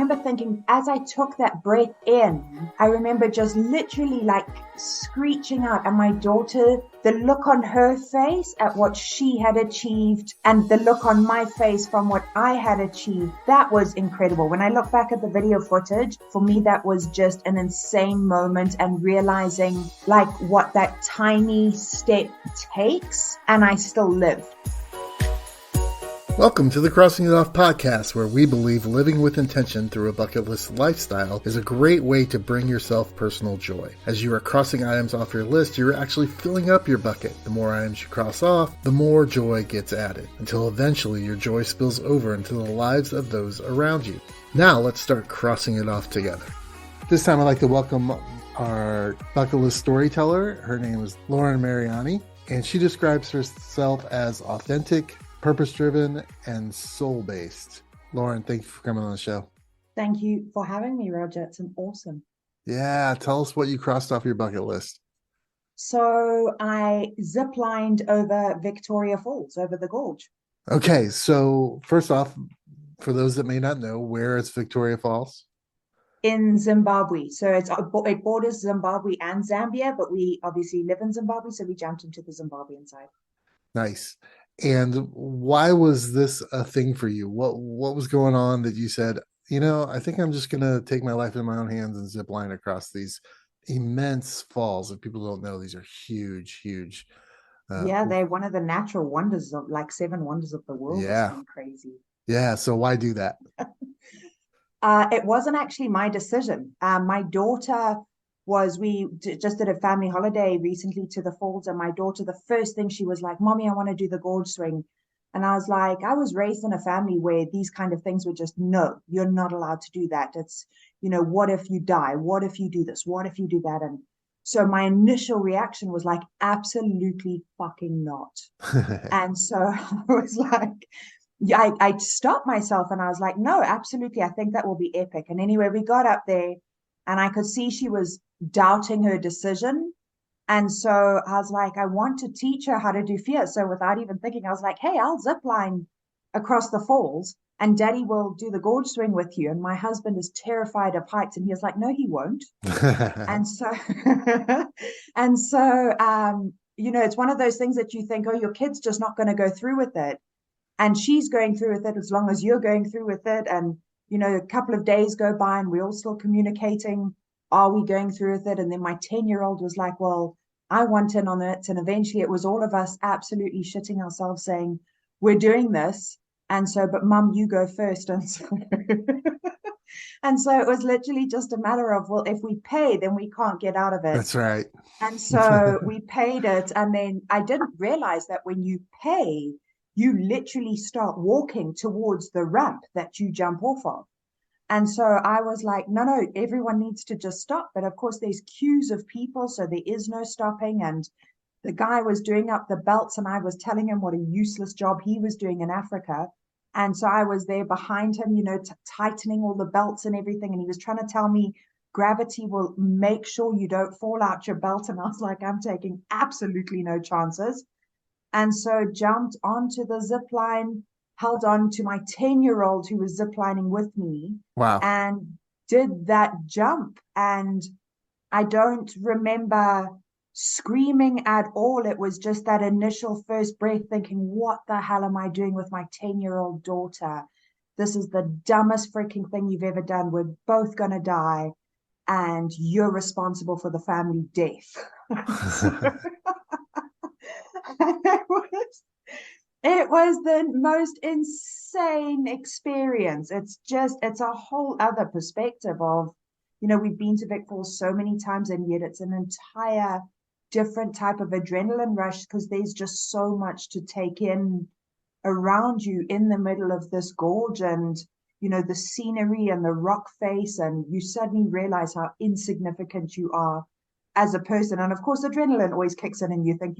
remember thinking, as I took that breath in, I remember just literally like screeching out, and my daughter, the look on her face at what she had achieved and the look on my face from what I had achieved, that was incredible. When I look back at the video footage, for me, that was just an insane moment, and realizing like what that tiny step takes, and I still live. Welcome to the Crossing It Off podcast, where we believe living with intention through a bucket list lifestyle is a great way to bring yourself personal joy. As you are crossing items off your list, you're actually filling up your bucket. The more items you cross off, the more joy gets added, until eventually your joy spills over into the lives of those around you. Now let's start crossing it off together. This time I'd like to welcome our bucket list storyteller. Her name is Laurin Mariani, and she describes herself as authentic, purpose-driven, and soul-based. Laurin, thank you for coming on the show. Thank you for having me, Roger. It's an awesome. Yeah, tell us what you crossed off your bucket list. So I ziplined over Victoria Falls, over the gorge. Okay, so first off, for those that may not know, where is Victoria Falls? In Zimbabwe. So it borders Zimbabwe and Zambia, but we obviously live in Zimbabwe, so we jumped into the Zimbabwean side. Nice. And why was this a thing for you? What was going on that you said, I think I'm just going to take my life in my own hands and zip line across these immense falls? If people don't know, these are huge, huge. Yeah, they're one of the natural wonders of like 7 wonders of the world. Yeah. It's crazy. Yeah. So why do that? It wasn't actually my decision. My daughter we just did a family holiday recently to the falls, and my daughter, the first thing she was like, "Mommy, I want to do the gorge swing." And I was like, I was raised in a family where these kind of things were just, no, you're not allowed to do that. It's, what if you die? What if you do this? What if you do that? And so my initial reaction was like, absolutely fucking not. And so I was like, I stopped myself and I was like, no, absolutely. I think that will be epic. And anyway, we got up there and I could see she was doubting her decision. And so I was like, I want to teach her how to do fear. So without even thinking, I was like, hey, I'll zip line across the falls and Daddy will do the gorge swing with you. And my husband is terrified of heights. And he was like, no, he won't. And so, it's one of those things that you think, oh, your kid's just not going to go through with it. And she's going through with it as long as you're going through with it. And, a couple of days go by and we're all still communicating. Are we going through with it? And then my 10-year-old was like, well, I want in on it. And eventually it was all of us absolutely shitting ourselves saying, we're doing this. And so, but Mum, you go first. And so, and so it was literally just a matter of, well, if we pay, then we can't get out of it. That's right. And so we paid it. And then I didn't realize that when you pay, you literally start walking towards the ramp that you jump off of. And so I was like, no, everyone needs to just stop. But of course, there's queues of people, so there is no stopping. And the guy was doing up the belts, and I was telling him what a useless job he was doing in Africa. And so I was there behind him, tightening all the belts and everything. And he was trying to tell me gravity will make sure you don't fall out your belt. And I was like, I'm taking absolutely no chances. And so jumped onto the zip line, held on to my 10-year-old who was ziplining with me. Wow. And did that jump. And I don't remember screaming at all. It was just that initial first breath thinking, what the hell am I doing with my 10-year-old daughter? This is the dumbest freaking thing you've ever done. We're both going to die. And you're responsible for the family death. It was the most insane experience. It's a whole other perspective of, we've been to Vic Falls so many times, and yet it's an entire different type of adrenaline rush because there's just so much to take in around you in the middle of this gorge, and the scenery and the rock face, and you suddenly realize how insignificant you are as a person. And of course, adrenaline always kicks in and you think,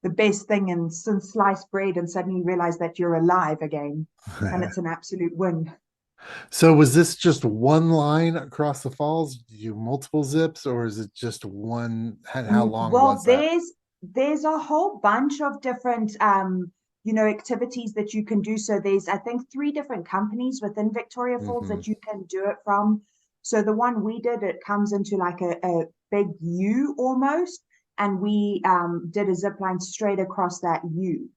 the best thing and since sliced bread, and suddenly realize that you're alive again. And it's an absolute win. So was this just one line across the falls? Do you multiple zips, or is it just one? How long was that? There's a whole bunch of different activities that you can do. So there's, I think, 3 different companies within Victoria Falls Hmm. that you can do it from. So the one we did, it comes into like a big U almost, and we did a zip line straight across that U.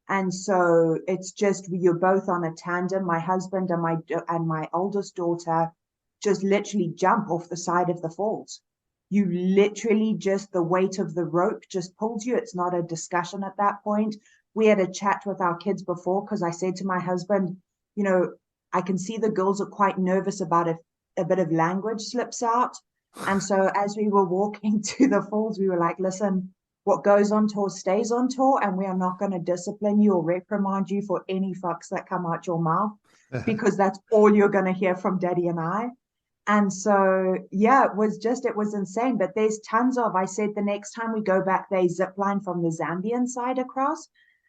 And so it's just you're both on a tandem. My husband and my oldest daughter just literally jump off the side of the falls. You literally just the weight of the rope just pulls you. It's not a discussion at that point. We had a chat with our kids before because I said to my husband, you know, I can see the girls are quite nervous about if a bit of language slips out. And so as we were walking to the falls, we were like, listen, what goes on tour stays on tour, and we are not going to discipline you or reprimand you for any fucks that come out your mouth because that's all you're going to hear from Daddy and I. And so, yeah, it was insane. But there's tons of, I said the next time we go back, they zip line from the Zambian side across.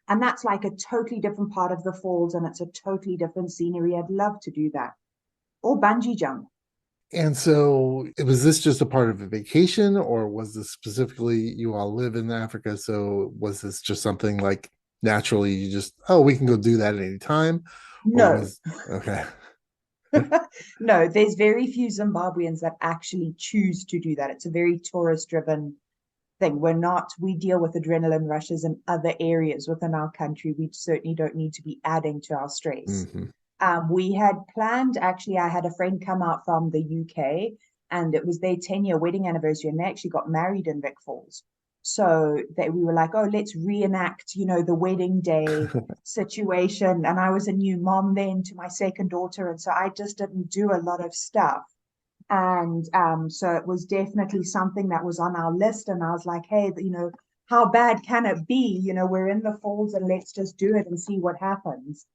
And that's like a totally different part of the falls and it's a totally different scenery. I'd love to do that. Or bungee jump. And so, was this just a part of a vacation, or was this specifically you all live in Africa? So, was this just something like naturally you just, oh, we can go do that at any time? Or No, was, okay. no, there's very few Zimbabweans that actually choose to do that. It's a very tourist driven thing. We deal with adrenaline rushes in other areas within our country. We certainly don't need to be adding to our stress. Hmm. We had planned, actually, I had a friend come out from the UK and it was their 10-year wedding anniversary and they actually got married in Vic Falls. So that we were like, oh, let's reenact, the wedding day situation. And I was a new mom then to my second daughter. And so I just didn't do a lot of stuff. And so it was definitely something that was on our list. And I was like, hey, how bad can it be? We're in the falls and let's just do it and see what happens.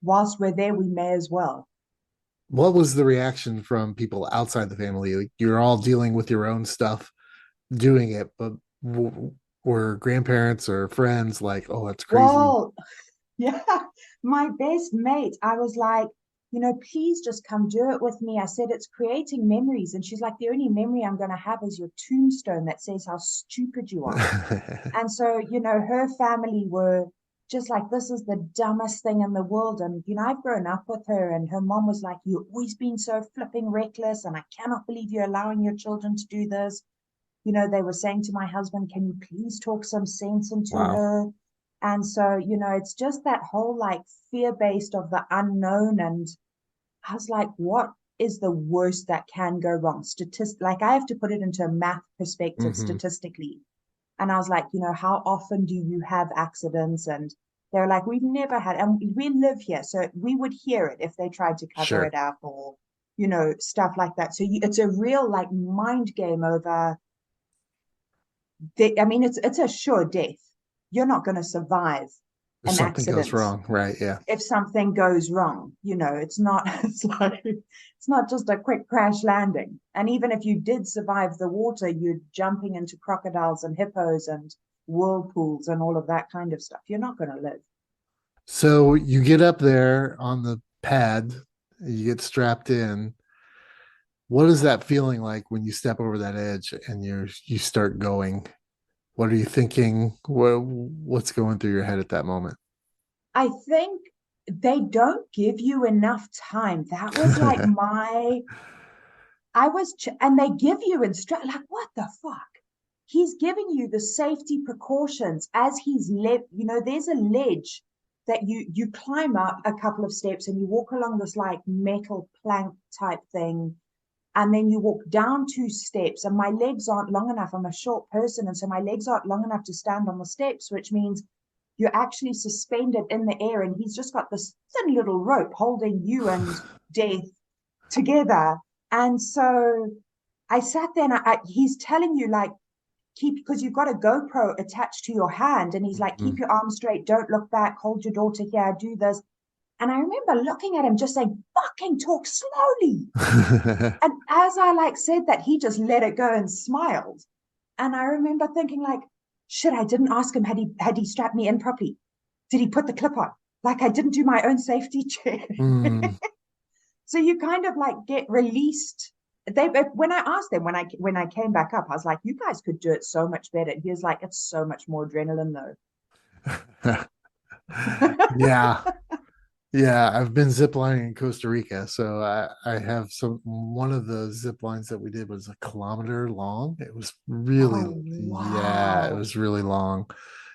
Whilst we're there, we may as well. What was the reaction from people outside the family? Like, you're all dealing with your own stuff, doing it, but were grandparents or friends like, oh, that's crazy? Well, yeah, my best mate, I was like, please just come do it with me. I said, it's creating memories. And she's like, the only memory I'm going to have is your tombstone that says how stupid you are. And so, her family were just like, this is the dumbest thing in the world. And, I've grown up with her, and her mom was like, you've always been so flipping reckless. And I cannot believe you're allowing your children to do this. They were saying to my husband, can you please talk some sense into Wow. her? And so, it's just that whole like fear based of the unknown. And I was like, what is the worst that can go wrong? Like I have to put it into a math perspective Hmm. statistically. And I was like, how often do you have accidents? And they're like, we've never had, and we live here. So we would hear it if they tried to cover Sure. it up or, stuff like that. So it's a real like mind game over, I mean, it's a sure death. You're not going to survive If an something goes accident wrong, right? Yeah. if something goes wrong. It's not, it's not just a quick crash landing. And even if you did survive the water, you're jumping into crocodiles and hippos and whirlpools and all of that kind of stuff. You're not going to live. So you get up there on the pad, you get strapped in. What is that feeling like when you step over that edge and you start going? What are you thinking? What's going through your head at that moment? I think they don't give you enough time. That was like and they give you like, what the fuck? He's giving you the safety precautions as he's there's a ledge that you climb up a couple of steps and you walk along this like metal plank type thing, and then you walk down 2 steps, and my legs aren't long enough. I'm a short person, and so my legs aren't long enough to stand on the steps, which means you're actually suspended in the air, and he's just got this thin little rope holding you and death together. And so I sat there, and he's telling you like, because you've got a GoPro attached to your hand, and he's like, keep Mhm. your arms straight, don't look back, hold your daughter here, do this. And I remember looking at him just saying, fucking talk slowly. And as I like said that, he just let it go and smiled. And I remember thinking like, shit, I didn't ask him, had he strapped me in properly? Did he put the clip on? Like I didn't do my own safety check. Mm. So you kind of like get released. When I asked them when I came back up, I was like, you guys could do it so much better. He was like, it's so much more adrenaline though. Yeah. Yeah, I've been ziplining in Costa Rica, so I have some. One of the zip lines that we did was a kilometer long. It was really, Oh, yeah, it wow. was really long,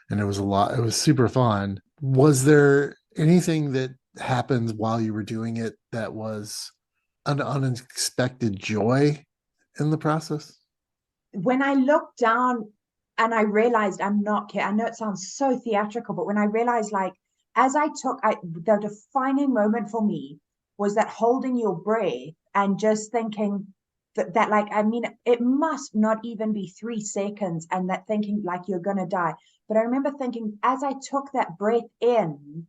and it was a lot. It was super fun. Was there anything that happened while you were doing it that was an unexpected joy in the process? When I looked down and I realized I'm not kidding, I know it sounds so theatrical, but when I realized, like, as I took, the defining moment for me was that holding your breath and just thinking that, like, I mean, it must not even be 3 seconds, and that thinking like you're going to die. But I remember thinking as I took that breath in,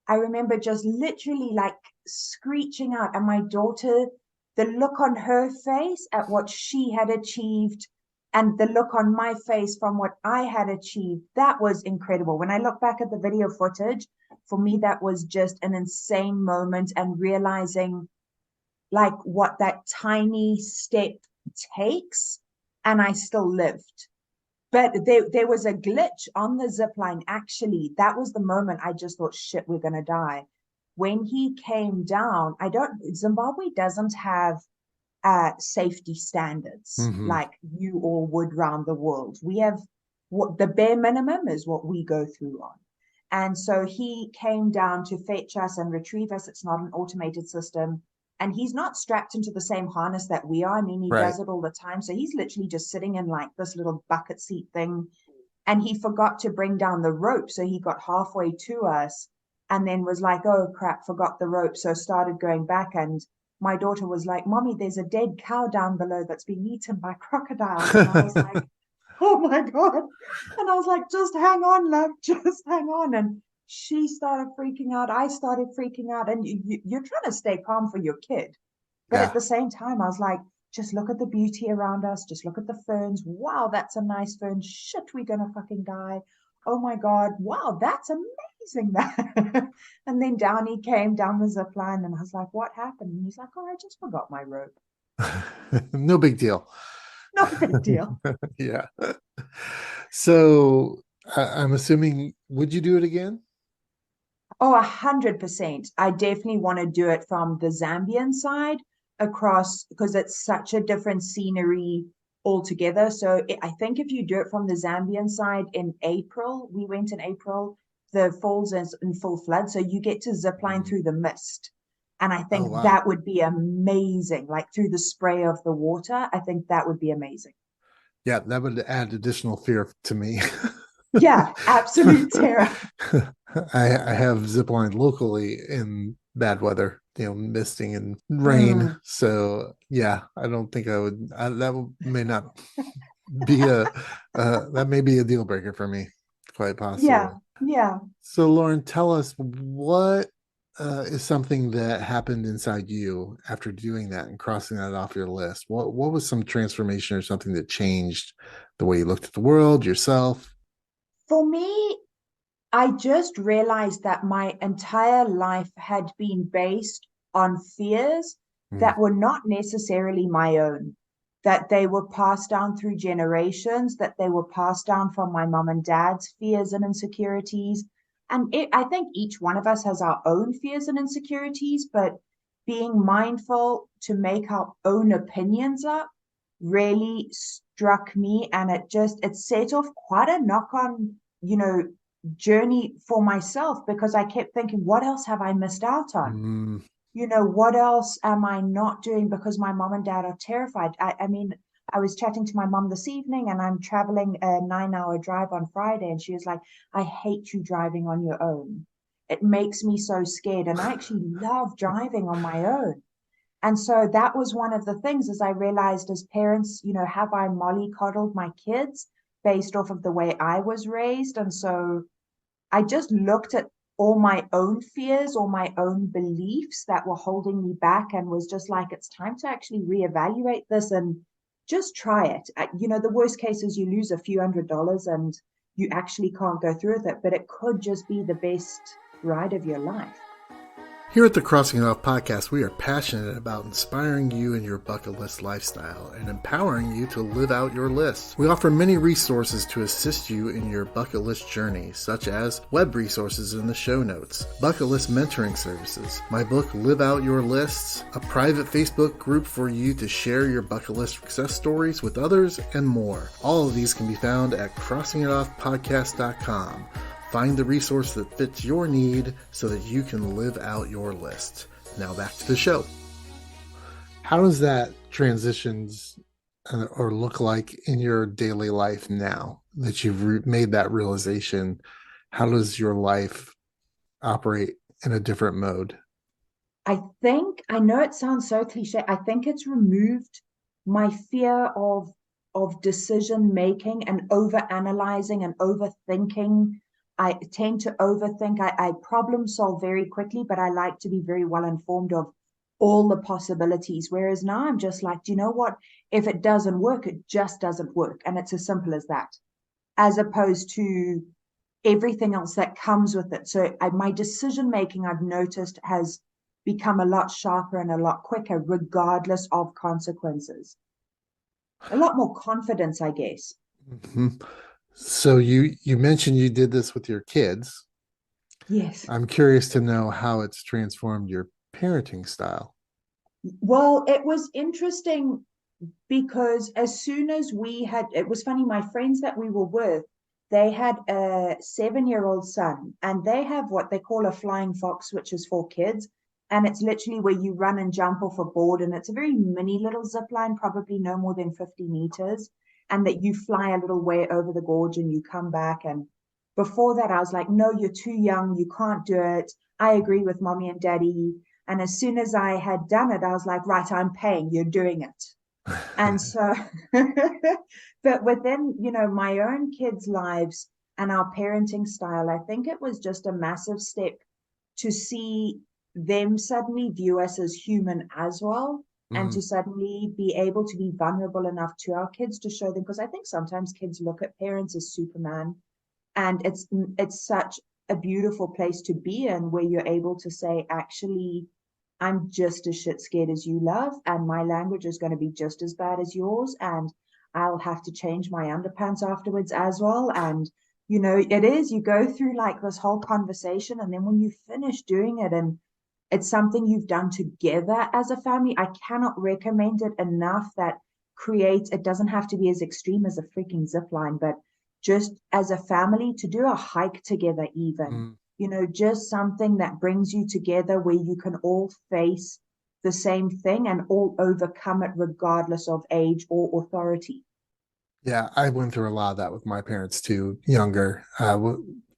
I remember just literally like screeching out, and my daughter, the look on her face at what she had achieved and the look on my face from what I had achieved, that was incredible. When I look back at the video footage, for me, that was just an insane moment, and realizing like what that tiny step takes, and I still lived. But there was a glitch on the zip line. Actually, that was the moment I just thought, shit, we're gonna die. When he came down, I don't Zimbabwe doesn't have safety standards Hmm. like you all would round the world. We have what the bare minimum is what we go through on. And so he came down to fetch us and retrieve us. It's not an automated system. And he's not strapped into the same harness that we are. I mean, he Right. does it all the time. So he's literally just sitting in like this little bucket seat thing. And he forgot to bring down the rope. So he got halfway to us and then was like, oh crap, forgot the rope. So started going back. And my daughter was like, Mommy, there's a dead cow down below that's been eaten by crocodiles. And I was like, oh my God. And I was like, just hang on, love, just hang on. And she started freaking out. I started freaking out. And you're trying to stay calm for your kid. But at Yeah. the same time, I was like, just look at the beauty around us. Just look at the ferns. Wow, that's a nice fern. Shit, we're going to fucking die. Oh my God. Wow, that's amazing. That. And then down he came down the zip line, and I was like, what happened? And he's like, oh, I just forgot my rope. No big deal. No big deal. Yeah. So I'm assuming, would you do it again? Oh, 100%. I definitely want to do it from the Zambian side across, because it's such a different scenery altogether. So I think if you do it from the Zambian side in April, we went in April, the falls is in full flood. So you get to zip line Mm. through the mist. And I Oh, think wow. that would be amazing, like through the spray of the water. I think that would be amazing. Yeah, that would add additional fear to me. Yeah, absolute terror. I have ziplined locally in bad weather, misting and rain. Mm, So yeah, I don't think I would. May not be a that may be a deal breaker for me, quite possibly. yeah, yeah. So Lauren, tell us what is something that happened inside you after doing that and crossing that off your list. What was some transformation or something that changed the way you looked at the world, yourself? For me, I just realized that my entire life had been based on fears Mm. that were not necessarily my own, that they were passed down through generations, that they were passed down from my mom and dad's fears and insecurities. And I think each one of us has our own fears and insecurities, but being mindful to make our own opinions up really struck me. And it set off quite a knock on, journey for myself, because I kept thinking, what else have I missed out on? Mm. What else am I not doing because my mom and dad are terrified? I mean, I was chatting to my mom this evening, and I'm traveling a 9 hour drive on Friday, and she was like, I hate you driving on your own. It makes me so scared. And I actually love driving on my own. And so that was one of the things, as I realized as parents, have I mollycoddled my kids based off of the way I was raised? And so I just looked at all my own fears or my own beliefs that were holding me back, and was just like, it's time to actually reevaluate this and just try it. The worst case is you lose a few $100s and you actually can't go through with it, but it could just be the best ride of your life. Here at the Crossing It Off podcast, we are passionate about inspiring you in your bucket list lifestyle and empowering you to live out your list. We offer many resources to assist you in your bucket list journey, such as web resources in the show notes, bucket list mentoring services, my book Live Out Your Lists, a private Facebook group for you to share your bucket list success stories with others, and more. All of these can be found at crossingitoffpodcast.com. Find the resource that fits your need so that you can live out your list. Now back to the show. How does that transitions or look like in your daily life now that you've made that realization? How does your life operate in a different mode? I know it sounds so cliche. I think it's removed my fear of decision making and over analyzing and overthinking. I tend to overthink. I problem solve very quickly, but I like to be very well informed of all the possibilities. Whereas now I'm just like, do you know what? If it doesn't work, it just doesn't work. And it's as simple as that, as opposed to everything else that comes with it. So my decision making, I've noticed, has become a lot sharper and a lot quicker, regardless of consequences. A lot more confidence, I guess. Mm-hmm. So you mentioned you did this with your kids. Yes. I'm curious to know how it's transformed your parenting style. Well, it was interesting because as soon as it was funny, my friends that we were with, they had a 7-year-old son, and they have what they call a flying fox, which is for kids. And it's literally where you run and jump off a board, and it's a very mini little zip line, probably no more than 50 meters. And that you fly a little way over the gorge and you come back. And before that, I was like, no, you're too young. You can't do it. I agree with mommy and daddy. And as soon as I had done it, I was like, right, I'm paying. You're doing it. And so, but within, my own kids' lives and our parenting style, I think it was just a massive step to see them suddenly view us as human as well. And to suddenly be able to be vulnerable enough to our kids to show them, because I think sometimes kids look at parents as Superman, and it's such a beautiful place to be in, where you're able to say, actually, I'm just as shit scared as you, love, and my language is going to be just as bad as yours, and I'll have to change my underpants afterwards as well. And it is, you go through like this whole conversation, and then when you finish doing it, and it's something you've done together as a family, I cannot recommend it enough. That it doesn't have to be as extreme as a freaking zip line, but just as a family to do a hike together, even, just something that brings you together where you can all face the same thing and all overcome it regardless of age or authority. Yeah, I went through a lot of that with my parents too, younger.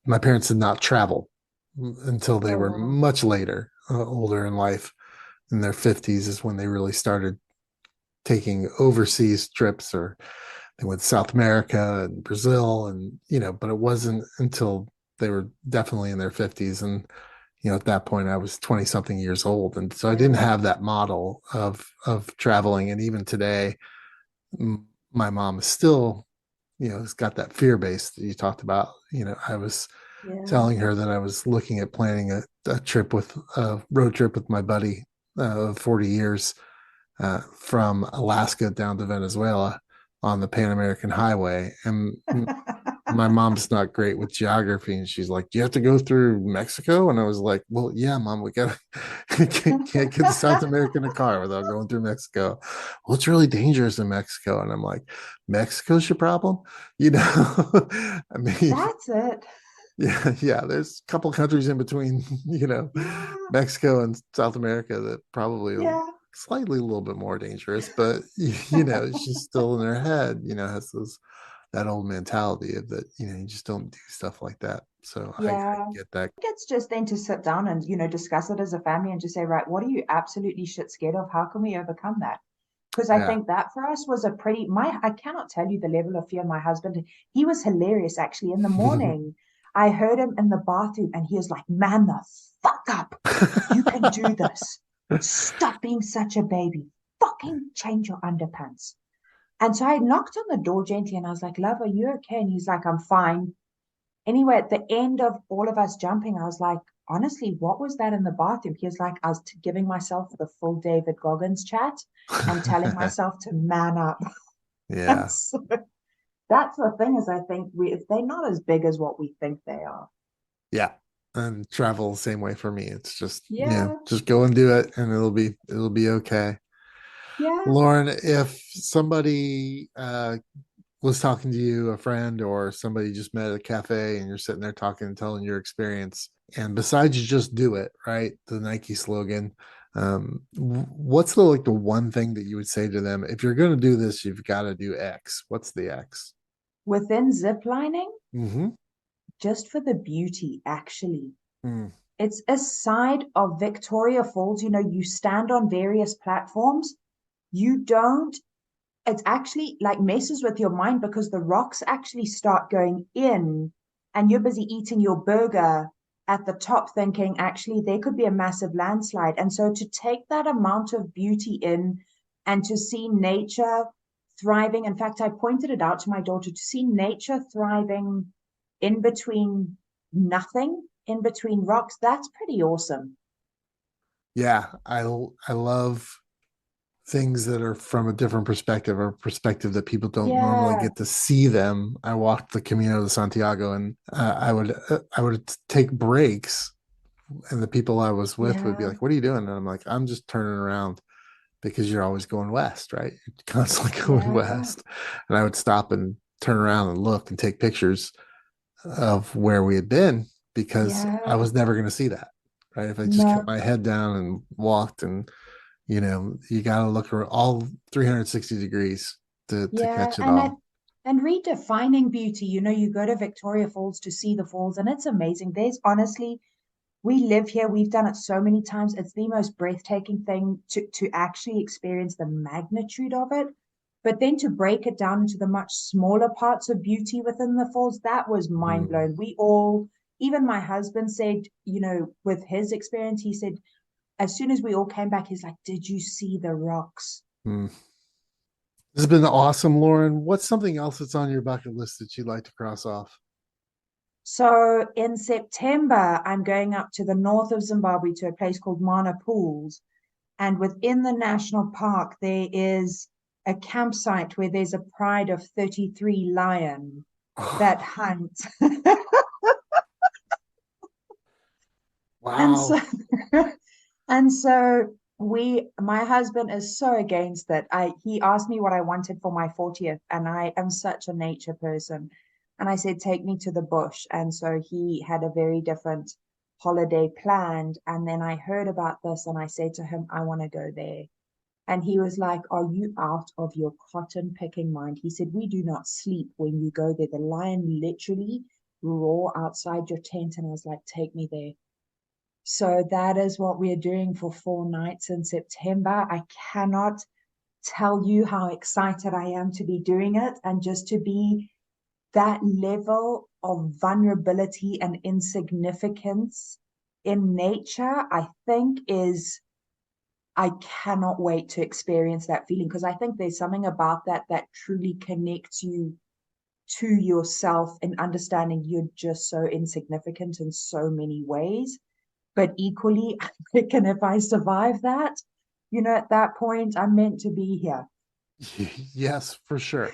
My parents did not travel until they were much later, older in life. In their 50s is when they really started taking overseas trips, or they went to South America and Brazil, and but it wasn't until they were definitely in their 50s. And at that point I was 20 something years old, and so I didn't have that model of traveling. And even today, my mom is still, has got that fear base that you talked about. I was telling her that I was looking at planning a road trip with my buddy of 40 years from Alaska down to Venezuela on the Pan American Highway. And my mom's not great with geography, and she's like, "You have to go through Mexico?" And I was like, "Well, yeah, Mom, we can't get to South America in a car without going through Mexico." "Well, it's really dangerous in Mexico." And I'm like, "Mexico's your problem?" I mean, that's it. Yeah. There's a couple countries in between, Mexico and South America that probably are slightly a little bit more dangerous, but she's still in her head, has that old mentality of that, you just don't do stuff like that. So I get that. It's just then to sit down and, discuss it as a family and just say, right, what are you absolutely shit scared of? How can we overcome that? Because I think that for us was I cannot tell you the level of fear my husband, he was hilarious actually. In the morning, I heard him in the bathroom and he was like, "Man, the fuck up. You can do this. Stop being such a baby. Fucking change your underpants." And so I knocked on the door gently and I was like, "Love, are you okay?" And he's like, "I'm fine." Anyway, at the end of all of us jumping, I was like, honestly, what was that in the bathroom? He was like, I was giving myself the full David Goggins chat and telling myself to man up. And Yeah. so that's the thing is I think they're not as big as what we think they are. Yeah. And travel the same way for me. It's just, Yeah, just go and do it and it'll be okay. yeah. Laurin, if somebody was talking to you, a friend or somebody you just met at a cafe, and you're sitting there talking and telling your experience, and besides you just do it, right? The Nike slogan. What's the one thing that you would say to them? If you're going to do this, you've got to do X. What's the X? Within ziplining, Mm-hmm. just for the beauty, actually. Mm. It's a side of Victoria Falls. You stand on various platforms. You don't, it's actually like messes with your mind because the rocks actually start going in and you're busy eating your burger at the top thinking, actually, there could be a massive landslide. And so to take that amount of beauty in and to see nature thriving, in fact, I pointed it out to my daughter to see nature thriving in between nothing, in between rocks, that's pretty awesome. Yeah, I love things that are from a different perspective or perspective that people don't normally Yeah, get to see them. I walked the Camino de Santiago, and I would take breaks, and the people I was with would be yeah, like, "What are you doing?" And I'm like, "I'm just turning around because you're always going west, right? You're constantly going yeah, west." And I would stop and turn around and look and take pictures of where we had been because I yeah. was never going to see that, right? If I just kept No, my head down and walked, and you got to look around all 360 degrees to yeah, catch it all. and redefining beauty. You go to Victoria Falls to see the falls, and it's amazing. There's honestly, we live here. We've done it so many times. It's the most breathtaking thing to actually experience the magnitude of it. But then to break it down into the much smaller parts of beauty within the falls, that was mind Mm, blowing. We all, even my husband said, with his experience, he said, as soon as we all came back, he's like, "Did you see the rocks?" mm. This has been awesome, Laurin. What's something else that's on your bucket list that you'd like to cross off? So in September, I'm going up to the north of Zimbabwe to a place called Mana Pools. And within the national park, there is a campsite where there's a pride of 33 lion that hunt. And so Wow. and so my husband is so against it. He asked me what I wanted for my 40th, and I am such a nature person. And I said, take me to the bush. And so he had a very different holiday planned. And then I heard about this and I said to him, I want to go there. And he was like, are you out of your cotton picking mind? He said, we do not sleep when you go there. The lion literally roar outside your tent. And I was like, take me there. So that is what we are doing for 4 nights in September. I cannot tell you how excited I am to be doing it and just to be that level of vulnerability and insignificance in nature, I think I cannot wait to experience that feeling because I think there's something about that that truly connects you to yourself and understanding you're just so insignificant in so many ways. But equally, I reckon if I survive that, at that point, I'm meant to be here. Yes, for sure.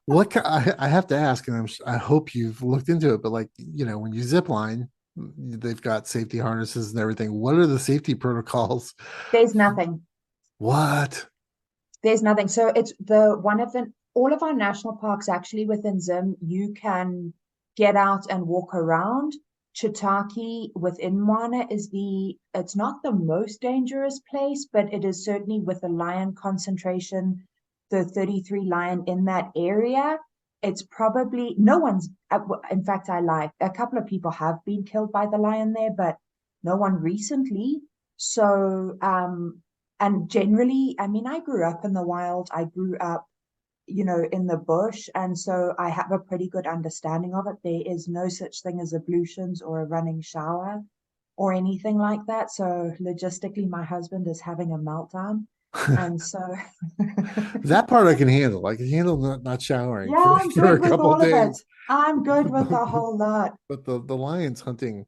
I have to ask, and I hope you've looked into it, but when you zip line, they've got safety harnesses and everything. What are the safety protocols? There's nothing. What? There's nothing. So it's the one of the all of our national parks actually within Zim, you can get out and walk around. Chitaki within Mana it's not the most dangerous place, but it is certainly with the lion concentration, the 33 lion in that area. It's probably no one's, in fact, I lie. A couple of people have been killed by the lion there, but no one recently. So, and generally, I mean, I grew up in the wild. I grew up, in the bush. And so I have a pretty good understanding of it. There is no such thing as ablutions or a running shower or anything like that. So logistically, my husband is having a meltdown. And so, That part I can handle. I can handle not showering yeah, I'm for good a with couple all of of it. days. I'm good with But, the whole lot. but the lions hunting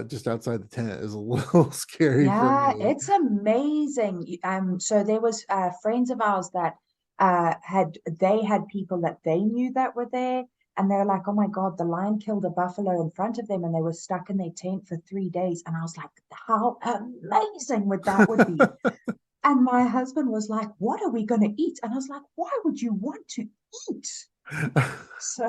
just outside the tent is a little scary for Yeah, me. it's amazing. So there was friends of ours that had people that they knew that were there, and they were like, "Oh my God, the lion killed a buffalo in front of them, and they were stuck in their tent for 3 days." And I was like, "How amazing would be?" And my husband was like, "What are we going to eat?" And I was like, "Why would you want to eat?" So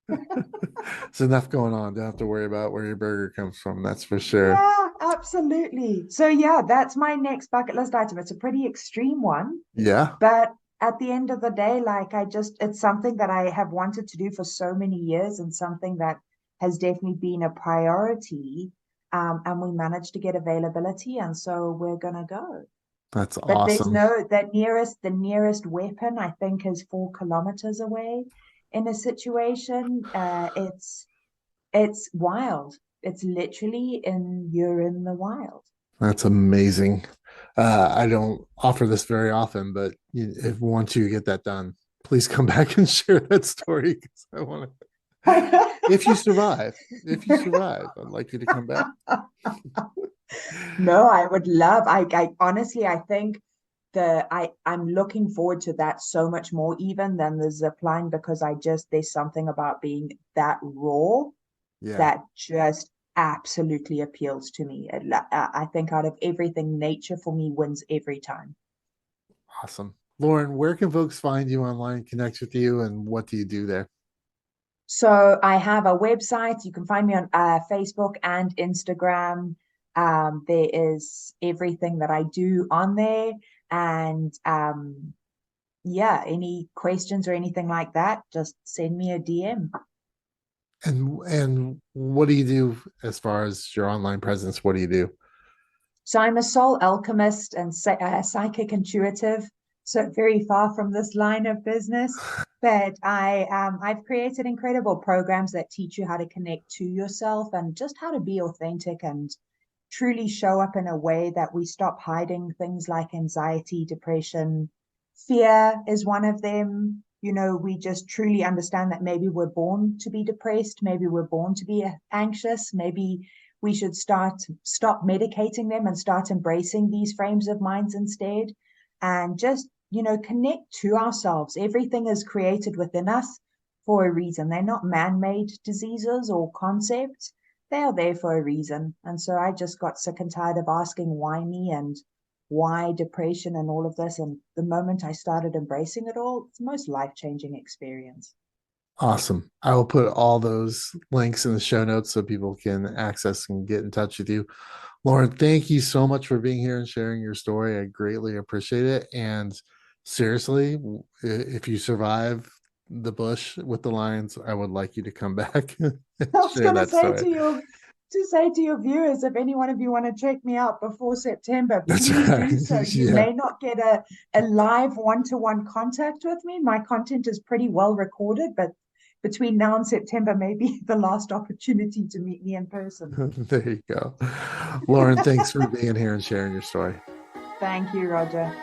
There's enough going on. Don't have to worry about where your burger comes from. That's for sure. yeah, absolutely. So yeah, that's my next bucket list item. It's a pretty extreme one. Yeah. But at the end of the day, like it's something that I have wanted to do for so many years and something that has definitely been a priority. And we managed to get availability, and so we're gonna go. That's But there's awesome. no the nearest weapon, I think, is 4 kilometers away in a situation. It's wild. It's literally you're in the wild. That's amazing. I don't offer this very often, but if once you get that done, please come back and share that story because I want to. If you survive, I'd like you to come back. No, I would love. I honestly, I think I'm looking forward to that so much more even than the zip line because there's something about being that raw Yeah, that just absolutely appeals to me. I think out of everything, nature for me wins every time. awesome. Laurin, where can folks find you online, connect with you, and what do you do there? So I have a website. You can find me on Facebook and Instagram. There is everything that I do on there. And yeah, any questions or anything like that, just send me a DM. And what do you do as far as your online presence? What do you do? So I'm a soul alchemist and psychic intuitive. So very far from this line of business, but I've created incredible programs that teach you how to connect to yourself and just how to be authentic and truly show up in a way that we stop hiding things like anxiety, depression, fear is one of them. We just truly understand that maybe we're born to be depressed, maybe we're born to be anxious, maybe we should stop medicating them and start embracing these frames of minds instead and just connect to ourselves. Everything is created within us for a reason. They're not man-made diseases or concepts. They are there for a reason. And so I just got sick and tired of asking why me and why depression and all of this. And the moment I started embracing it all, it's the most life-changing experience. Awesome. I will put all those links in the show notes so people can access and get in touch with you. Laurin, thank you so much for being here and sharing your story. I greatly appreciate it. And seriously, if you survive the bush with the lions, I would like you to come back and I was share going to that say story. to your viewers, if any one of you want to check me out before September, That's please right. do so. You Yeah. may not get a live one-to-one contact with me. My content is pretty well recorded, but between now and September may be the last opportunity to meet me in person. There you go. Laurin, thanks for being here and sharing your story. Thank you, Roger.